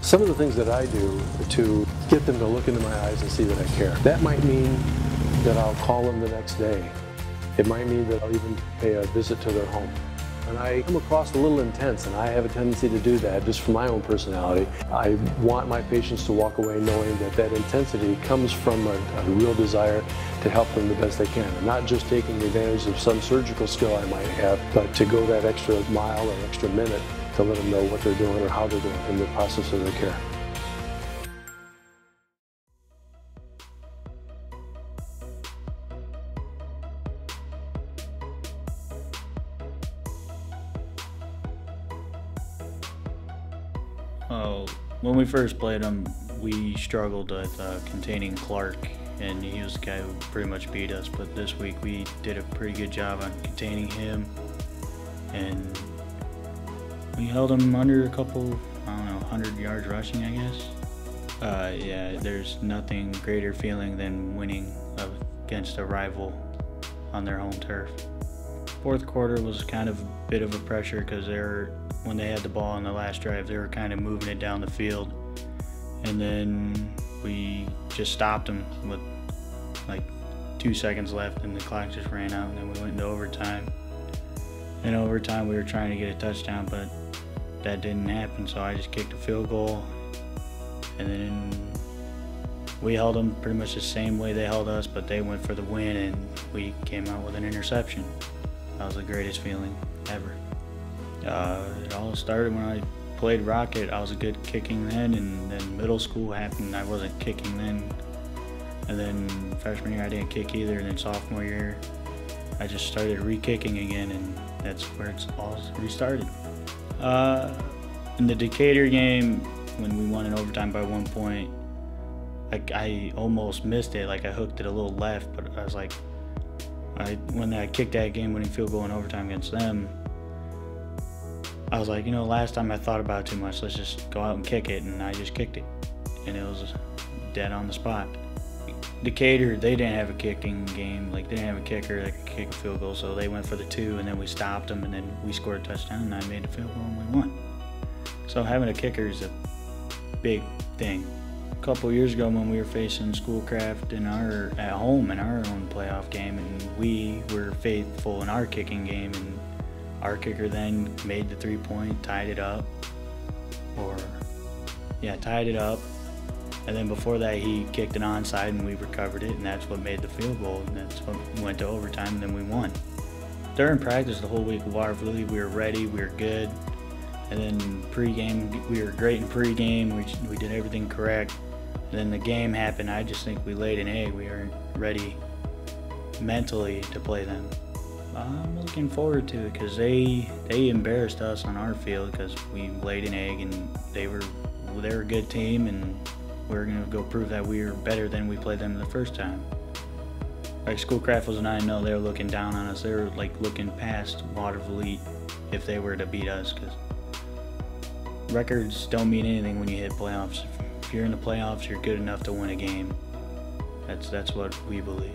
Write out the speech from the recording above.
Some of the things that I do to get them to look into my eyes and see that I care. That might mean that I'll call them the next day. It might mean that I'll even pay a visit to their home. And I come across a little intense, and I have a tendency to do that just from my own personality. I want my patients to walk away knowing that that intensity comes from a real desire to help them the best they can. And not just taking advantage of some surgical skill I might have, but to go that extra mile or extra minute to let them know what they're doing or how they're doing in the process of their care. When we first played him, we struggled with containing Clark, and he was the guy who pretty much beat us. But this week we did a pretty good job on containing him, and we held him under a couple, 100 yards rushing, I guess. Yeah, there's nothing greater feeling than winning against a rival on their home turf. Fourth quarter was kind of a bit of a pressure because when they had the ball on the last drive, they were kind of moving it down the field, and then we just stopped them with like 2 seconds left, and the clock just ran out, and then we went into overtime. In overtime, we were trying to get a touchdown, but that didn't happen, so I just kicked a field goal, and then we held them pretty much the same way they held us, but they went for the win, and we came out with an interception. That was the greatest feeling ever. It all started when I played Rocket. I was a good kicking then, and then middle school happened. I wasn't kicking then, and then freshman year I didn't kick either, and then sophomore year I just started re-kicking again, and that's where it's all restarted. In the Decatur game, when we won in overtime by 1 point, I almost missed it. Like I hooked it a little left, but I was like, when I kicked that game-winning field goal in overtime against them, I was like, last time I thought about it too much, let's just go out and kick it, and I just kicked it, and it was dead on the spot. Decatur, they didn't have a kicking game, like they didn't have a kicker that could kick a field goal, so they went for the 2, and then we stopped them, and then we scored a touchdown, and I made the field goal, and we won. So having a kicker is a big thing. A couple years ago when we were facing Schoolcraft at home in our own playoff game, and we were faithful in our kicking game, and our kicker then made the 3-point, tied it up, and then before that he kicked an onside and we recovered it, and that's what made the field goal, and that's what went to overtime, and then we won. During practice the whole week at Watervliet, we were ready, we were good, and then pre-game, we were great in pre-game, we did everything correct, and then the game happened. I just think we laid an egg. We weren't ready mentally to play them. I'm looking forward to it because they embarrassed us on our field because we laid an egg, and they were a good team, and we're going to go prove that we were better than we played them the first time. Like Schoolcraft was 9-0, they were looking down on us. They were like looking past Watervliet if they were to beat us, because records don't mean anything when you hit playoffs. If you're in the playoffs, you're good enough to win a game. That's what we believe.